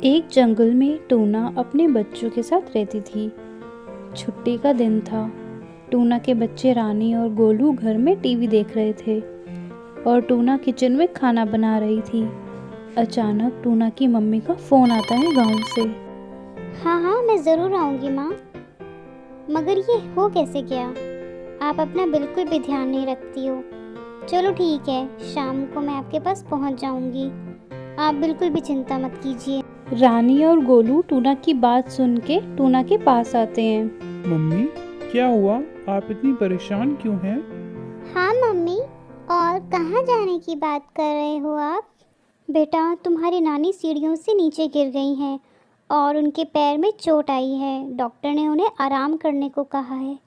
एक जंगल में टूना अपने बच्चों के साथ रहती थी। छुट्टी का दिन था। टूना के बच्चे रानी और गोलू घर में टीवी देख रहे थे और टूना किचन में खाना बना रही थी। अचानक टूना की मम्मी का फ़ोन आता है गांव से। हाँ हाँ, मैं ज़रूर आऊँगी माँ। मगर ये हो कैसे गया? आप अपना बिल्कुल भी ध्यान नहीं रखती हो। चलो ठीक है, शाम को मैं आपके पास पहुँच जाऊँगी। आप बिल्कुल भी चिंता मत कीजिए। रानी और गोलू टूना की बात सुन के टूना के पास आते हैं। मम्मी, क्या हुआ? आप इतनी परेशान क्यों हैं? हाँ मम्मी, और कहाँ जाने की बात कर रहे हो आप? बेटा, तुम्हारी नानी सीढ़ियों से नीचे गिर गई हैं और उनके पैर में चोट आई है। डॉक्टर ने उन्हें आराम करने को कहा है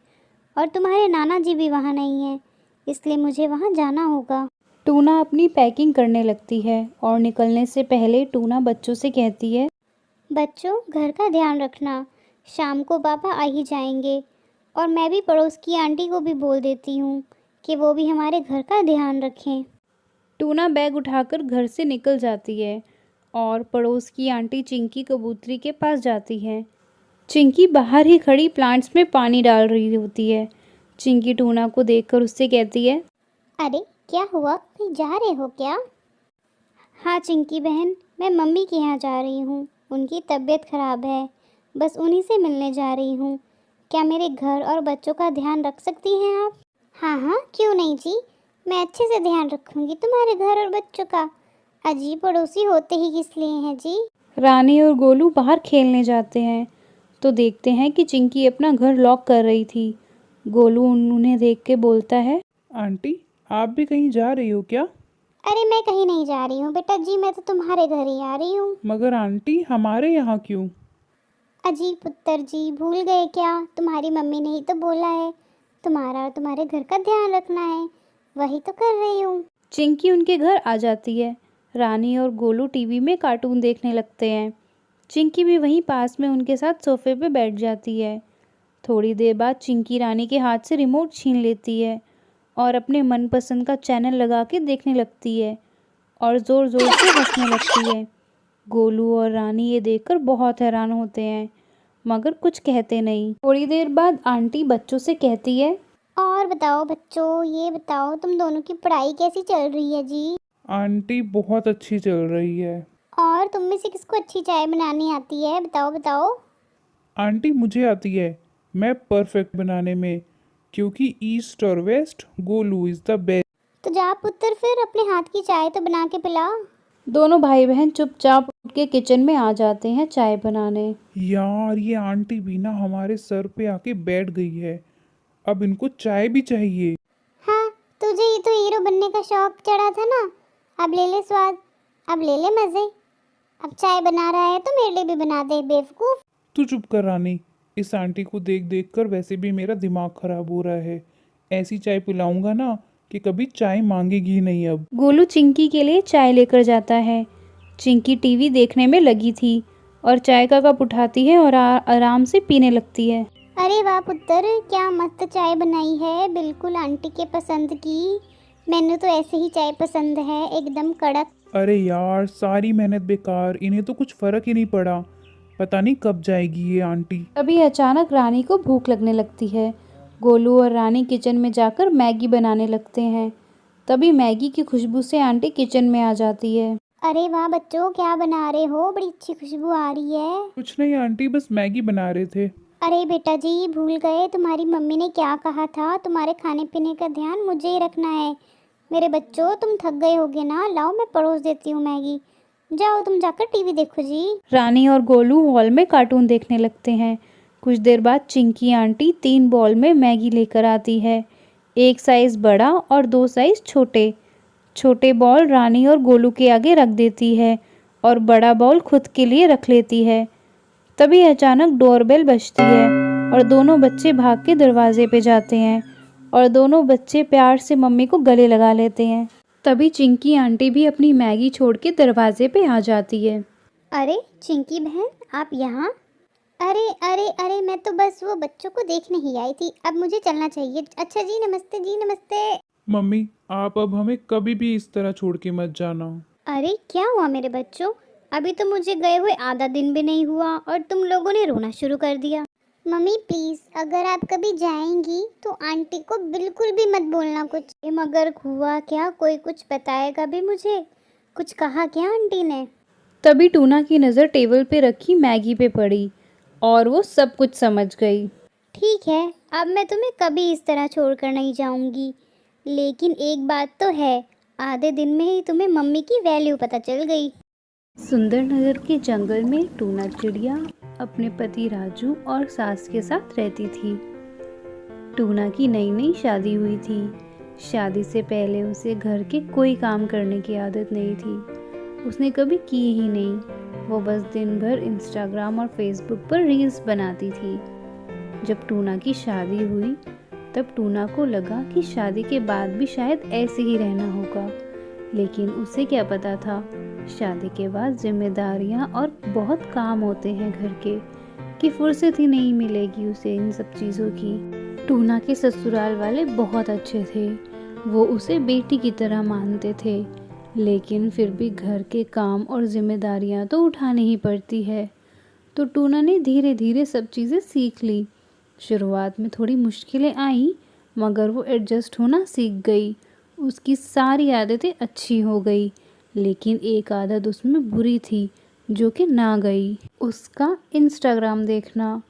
और तुम्हारे नाना जी भी वहाँ नहीं हैं, इसलिए मुझे वहाँ जाना होगा। टूना अपनी पैकिंग करने लगती है और निकलने से पहले टूना बच्चों से कहती है, बच्चों, घर का ध्यान रखना। शाम को पापा आ ही जाएंगे और मैं भी पड़ोस की आंटी को भी बोल देती हूँ कि वो भी हमारे घर का ध्यान रखें। टूना बैग उठाकर घर से निकल जाती है और पड़ोस की आंटी चिंकी कबूतरी के पास जाती है। चिंकी बाहर ही खड़ी प्लांट्स में पानी डाल रही होती है। चिंकी टूना को देखकर उससे कहती है, अरे क्या हुआ, कहीं जा रहे हो क्या? हाँ चिंकी बहन, मैं मम्मी के यहाँ जा रही हूँ। उनकी तबीयत खराब है, बस उन्हीं से मिलने जा रही हूँ। क्या मेरे घर और बच्चों का ध्यान रख सकती हैं आप? हाँ हाँ, क्यों नहीं जी, मैं अच्छे से ध्यान रखूँगी तुम्हारे घर और बच्चों का। अजीब पड़ोसी होते ही किस लिए हैं जी? रानी और गोलू बाहर खेलने जाते हैं तो देखते हैं कि चिंकी अपना घर लॉक कर रही थी। गोलू उन्हें देख के बोलता है, आंटी, आप भी कहीं जा रही हो क्या? अरे मैं कहीं नहीं जा रही हूँ बेटा जी, मैं तो तुम्हारे घर ही आ रही हूँ। मगर आंटी, हमारे यहाँ क्यों? अजीब पुत्र जी, भूल गए क्या? तुम्हारी मम्मी ने ही तो बोला है तुम्हारा और तुम्हारे घर का ध्यान रखना है, वही तो कर रही हूँ। चिंकी उनके घर आ जाती है। रानी और गोलू टीवी में कार्टून देखने लगते हैं। चिंकी भी वहीं पास में उनके साथ सोफे पे बैठ जाती है। थोड़ी देर बाद चिंकी रानी के हाथ से रिमोट छीन लेती है और अपने मनपसंद का चैनल लगा के देखने लगती है और ज़ोर ज़ोर से हंसने लगती है। गोलू और रानी ये देखकर बहुत हैरान होते हैं मगर कुछ कहते नहीं। थोड़ी देर बाद आंटी बच्चों से कहती है, और बताओ बच्चों, ये बताओ तुम दोनों की पढ़ाई कैसी चल रही है जी? आंटी, बहुत अच्छी चल रही है। और तुम में से किसको अच्छी चाय बनानी आती है, बताओ बताओ। आंटी, मुझे आती है। मैं परफेक्ट बनाने में, क्योंकि ईस्ट और west Golu is the best. तो जा पुत्र, फिर अपने हाथ की चाय तो बना के पिला। दोनों भाई बहन चुपचाप उठ के किचन में आ जाते हैं चाय बनाने। यार, ये आंटी भी ना हमारे सर पे आके बैठ गई है। अब इनको चाय भी चाहिए। हाँ, तुझे ही तो हीरो बनने का शौक चढ़ा था ना, अब ले ले स्वाद, अब ले ले मज़े। अब चाय बना रहा है तो मेरे लिए भी बना दे बेवकूफ़। तू चुप कर रानी। इस आंटी को देख देख कर वैसे भी मेरा दिमाग खराब हो रहा है। ऐसी चाय पिलाऊंगा ना कि कभी चाय मांगेगी ही नहीं अब। गोलू चिंकी के लिए चाय लेकर जाता है। चिंकी टीवी देखने में लगी थी और चाय का कप उठाती है और आराम से पीने लगती है। अरे वाह पुत्र, क्या मस्त चाय बनाई है, बिल्कुल आंटी के पसंद की। मैंने तो ऐसे ही चाय पसंद है, एकदम कड़क। अरे यार, सारी मेहनत बेकार। इन्हें तो कुछ फर्क ही नहीं पड़ा। पता नहीं कब जाएगी ये आंटी। तभी अचानक रानी को भूख लगने लगती है। गोलू और रानी किचन में जाकर मैगी बनाने लगते हैं। तभी मैगी की खुशबू से आंटी किचन में आ जाती है। अरे वाह बच्चों, क्या बना रहे हो, बड़ी अच्छी खुशबू आ रही है। कुछ नहीं आंटी, बस मैगी बना रहे थे। अरे बेटा जी, भूल गए तुम्हारी मम्मी ने क्या कहा था, तुम्हारे खाने पीने का ध्यान मुझे ही रखना है। मेरे बच्चों, तुम थक गए होगे ना, लाओ मैं परोस देती हूँ मैगी। जाओ तुम जाकर टीवी देखो जी। रानी और गोलू हॉल में कार्टून देखने लगते हैं। कुछ देर बाद चिंकी आंटी 3 बॉल में मैगी लेकर आती है। एक साइज़ बड़ा और 2 साइज़ छोटे। छोटे बॉल रानी और गोलू के आगे रख देती है और बड़ा बॉल खुद के लिए रख लेती है। तभी अचानक डोरबेल बजती है और दोनों बच्चे भाग के दरवाजे पे जाते हैं और दोनों बच्चे प्यार से मम्मी को गले लगा लेते हैं। तभी चिंकी आंटी भी अपनी मैगी छोड़ के दरवाजे पे आ जाती है। अरे चिंकी बहन, आप यहाँ? अरे अरे अरे, मैं तो बस वो बच्चों को देखने ही आई थी, अब मुझे चलना चाहिए। अच्छा जी, नमस्ते जी, नमस्ते। मम्मी, आप अब हमें कभी भी इस तरह छोड़ के मत जाना। अरे क्या हुआ मेरे बच्चों, अभी तो मुझे गए हुए आधा दिन भी नहीं हुआ और तुम लोगों ने रोना शुरू कर दिया। मम्मी प्लीज़, अगर आप कभी जाएंगी तो आंटी को बिल्कुल भी मत बोलना कुछ। मगर हुआ क्या, कोई कुछ बताएगा भी मुझे? कुछ कहा क्या आंटी ने? तभी टूना की नज़र टेबल पे रखी मैगी पे पड़ी और वो सब कुछ समझ गई। ठीक है, अब मैं तुम्हें कभी इस तरह छोड़कर नहीं जाऊंगी, लेकिन एक बात तो है, आधे दिन में ही तुम्हें मम्मी की वैल्यू पता चल गई। सुंदरनगर के जंगल में टूना चिड़िया अपने पति राजू और सास के साथ रहती थी। टूना की नई नई शादी हुई थी। शादी से पहले उसे घर के कोई काम करने की आदत नहीं थी। उसने कभी की ही नहीं। वो बस दिन भर इंस्टाग्राम और फेसबुक पर रील्स बनाती थी। जब टूना की शादी हुई तब टूना को लगा कि शादी के बाद भी शायद ऐसे ही रहना होगा, लेकिन उसे क्या पता था शादी के बाद जिम्मेदारियां और बहुत काम होते हैं घर के, कि फुर्सत ही नहीं मिलेगी उसे इन सब चीज़ों की। टूना के ससुराल वाले बहुत अच्छे थे। वो उसे बेटी की तरह मानते थे, लेकिन फिर भी घर के काम और जिम्मेदारियां तो उठानी ही पड़ती है। तो टूना ने धीरे धीरे सब चीज़ें सीख ली। शुरुआत में थोड़ी मुश्किलें आई, मगर वो एडजस्ट होना सीख गई। उसकी सारी आदतें अच्छी हो गई, लेकिन एक आदत उसमें बुरी थी जो कि ना गई, उसका इंस्टाग्राम देखना।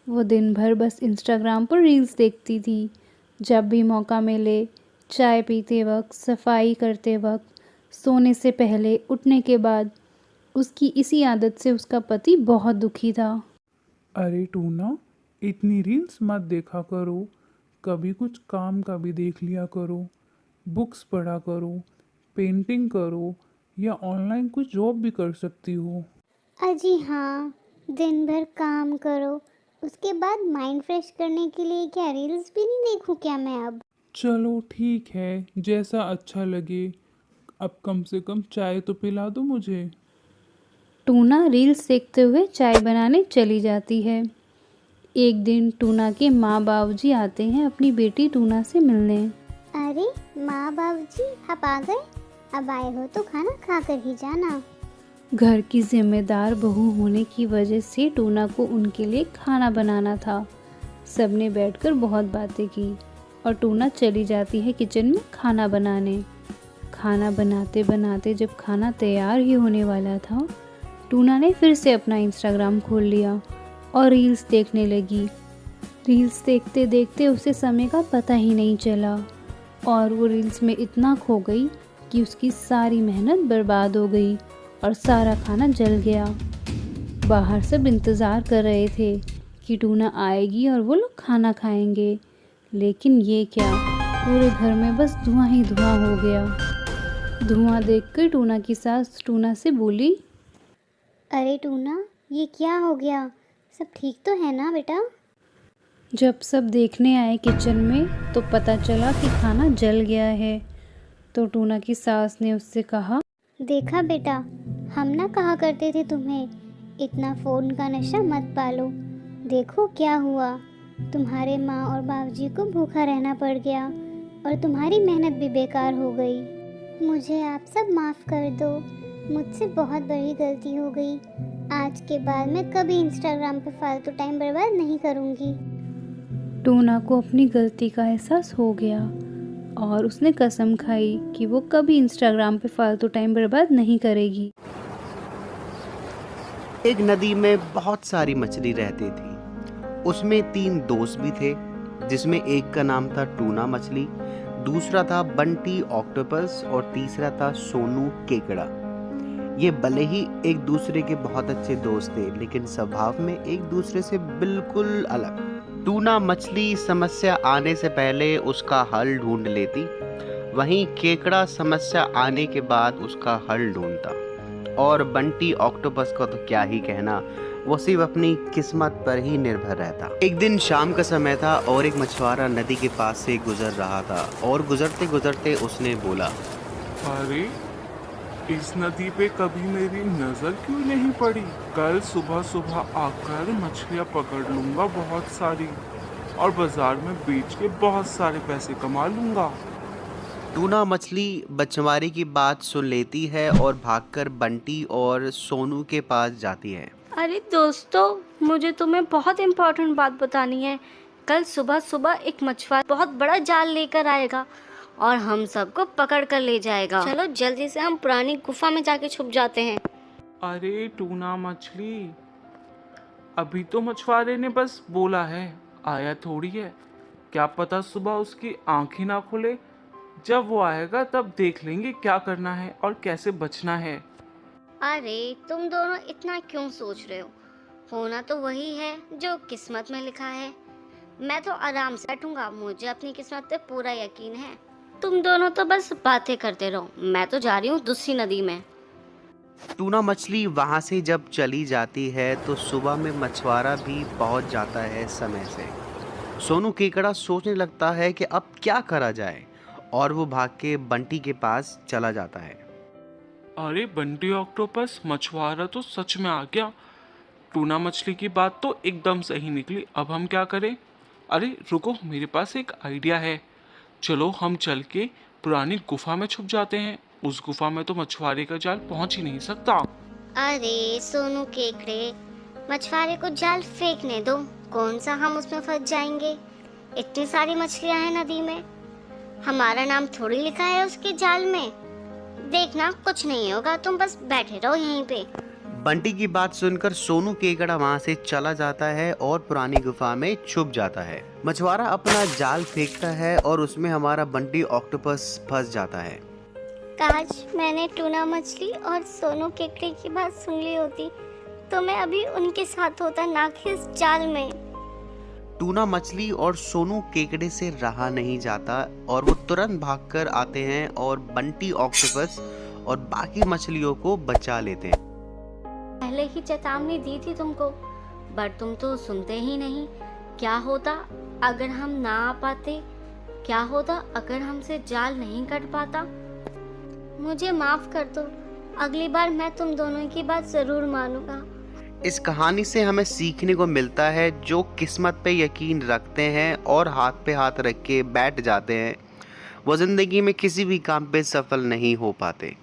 वो दिन भर बस इंस्टाग्राम पर रील्स देखती थी। जब भी मौका मिले, चाय पीते वक्त, सफाई करते वक्त, सोने से पहले, उठने के बाद, उसकी इसी आदत से उसका पति बहुत दुखी था। अरे टूना, इतनी रील्स मत देखा करो, कभी कुछ काम का भी देख लिया करो। बुक्स पढ़ा करो, पेंटिंग करो, या ऑनलाइन कुछ जॉब भी कर सकती हो। अजी हाँ, दिन भर काम करो, उसके बाद माइंड फ्रेश करने के लिए क्या रील्स भी नहीं देखूं क्या मैं अब? चलो ठीक है, जैसा अच्छा लगे। अब कम से कम चाय तो पिला दो मुझे। टूना रील्स देखते हुए चाय बनाने चली जाती है। एक दिन टूना के माँ बाबूजी आते हैं अपनी बेटी टूना से मिलने। अरे माँ बाबूजी, आप आ गए? अब आए हो तो खाना खा कर ही जाना। घर की जिम्मेदार बहू होने की वजह से टूना को उनके लिए खाना बनाना था। सबने बैठकर बहुत बातें की और टूना चली जाती है किचन में खाना बनाने। खाना बनाते बनाते जब खाना तैयार ही होने वाला था, टूना ने फिर से अपना इंस्टाग्राम खोल लिया और रील्स देखने लगी। रील्स देखते देखते उसे समय का पता ही नहीं चला और वो रील्स में इतना खो गई कि उसकी सारी मेहनत बर्बाद हो गई और सारा खाना जल गया। बाहर सब इंतज़ार कर रहे थे कि टूना आएगी और वो लोग खाना खाएंगे, लेकिन ये क्या, पूरे घर में बस धुआं ही धुआं हो गया। धुआं देखकर टूना की सास टूना से बोली, अरे टूना, ये क्या हो गया? सब ठीक तो है ना बेटा? जब सब देखने आए किचन में तो पता चला कि खाना जल गया है। तो टूना की सास ने उससे कहा, देखा बेटा, हम ना कहा करते थे तुम्हें इतना फ़ोन का नशा मत पालो। देखो क्या हुआ, तुम्हारे माँ और बाबूजी को भूखा रहना पड़ गया और तुम्हारी मेहनत भी बेकार हो गई। मुझे आप सब माफ़ कर दो, मुझसे बहुत बड़ी गलती हो गई। आज के बाद मैं कभी इंस्टाग्राम पे फालतू टाइम बर्बाद नहीं करूँगी। टूना को अपनी गलती का एहसास हो गया और उसने कसम खाई कि वो कभी इंस्टाग्राम पे फालतू टाइम बर्बाद नहीं करेगी। एक नदी में बहुत सारी मछली रहती थी। उसमें 3 दोस्त भी थे, जिसमें एक का नाम था टूना मछली, दूसरा था बंटी ऑक्टोपस और तीसरा था सोनू केकड़ा। ये भले ही एक दूसरे के बहुत अच्छे दोस्त थे, लेकिन स्वभाव में एक दूसरे से बिल्कुल अलग। टूना मछली समस्या आने से पहले उसका हल ढूंढ लेती, वहीं केकड़ा समस्या आने के बाद उसका हल ढूंढता, और बंटी ऑक्टोपस को तो क्या ही कहना, वो सिर्फ अपनी किस्मत पर ही निर्भर रहता। एक दिन शाम का समय था और एक मछुआरा नदी के पास से गुजर रहा था, और गुजरते गुजरते उसने बोला, अरे इस नदी पे कभी मेरी नजर क्यों नहीं पड़ी? कल सुबह सुबह आकर मछलियाँ पकड़ लूंगा बहुत सारी, और बाजार में बेच के बहुत सारे पैसे कमा लूंगा। टूना मछली मछुआरे की बात सुन लेती है और भागकर बंटी और सोनू के पास जाती है। अरे दोस्तों, मुझे तुम्हें बहुत इम्पोर्टेंट बात बतानी है। कल सुबह सुबह एक मछुआरा बहुत बड़ा जाल लेकर आएगा और हम सबको पकड़ कर ले जाएगा। चलो जल्दी से हम पुरानी गुफा में जाके छुप जाते हैं। अरे टूना मछली, अभी तो मछुआरे ने बस बोला है, आया थोड़ी है। क्या पता सुबह उसकी आंखें ना खुले। जब वो आएगा तब देख लेंगे क्या करना है और कैसे बचना है। अरे तुम दोनों इतना क्यों सोच रहे हो? होना तो वही है जो किस्मत में लिखा है। मैं तो आराम से बैठूंगा, मुझे अपनी किस्मत पे पूरा यकीन है। तुम दोनों तो बस बातें करते रहो, मैं तो जा रही हूँ दूसरी नदी में। टूना मछली वहाँ से जब चली जाती है तो सुबह में मछुआरा भी पहुँच जाता है समय से। सोनू केकड़ा सोचने लगता है कि अब क्या करा जाए और वो भाग के बंटी के पास चला जाता है। अरे बंटी ऑक्टोपस, मछुआरा तो सच में आ गया। टूना मछली की बात तो एकदम सही निकली। अब हम क्या करें? अरे रुको, मेरे पास एक आइडिया है। चलो हम चल के पुरानी गुफा में छुप जाते हैं। उस गुफा में तो मछुआरे का जाल पहुंच ही नहीं सकता। अरे सोनू केकड़े, मछुआरे को जाल फेंकने दो, कौन सा हम उसमें फंस जाएंगे। इतनी सारी मछलियां हैं नदी में, हमारा नाम थोड़ी लिखा है उसके जाल में। देखना कुछ नहीं होगा, तुम बस बैठे रहो यहीं पे। बंटी की बात सुनकर सोनू केकड़ा वहाँ से चला जाता है और पुरानी गुफा में छुप जाता है। मछुआरा अपना जाल फेंकता है और उसमें हमारा बंटी ऑक्टोपस फंस जाता है। काश मैंने टूना मछली और सोनू केकड़े की बात सुन ली होती तो मैं अभी उनके साथ होता, ना कि इस जाल में। टूना मछली और सोनू केकड़े से रहा नहीं जाता और वो तुरंत भागकर आते हैं और बंटी ऑक्टोपस और बाकी मछलियों को बचा लेते हैं। पहले ही चेतावनी दी थी तुमको, बट तुम तो सुनते ही नहीं। क्या होता अगर हम ना आ पाते? क्या होता अगर हमसे जाल नहीं कट पाता? मुझे माफ कर दो, अगली बार मैं तुम दोनों की बात जरूर मानूंगा। इस कहानी से हमें सीखने को मिलता है, जो किस्मत पे यकीन रखते हैं और हाथ पे हाथ रख के बैठ जाते हैं, वो जिंदगी में किसी भी काम पे सफल नहीं हो पाते।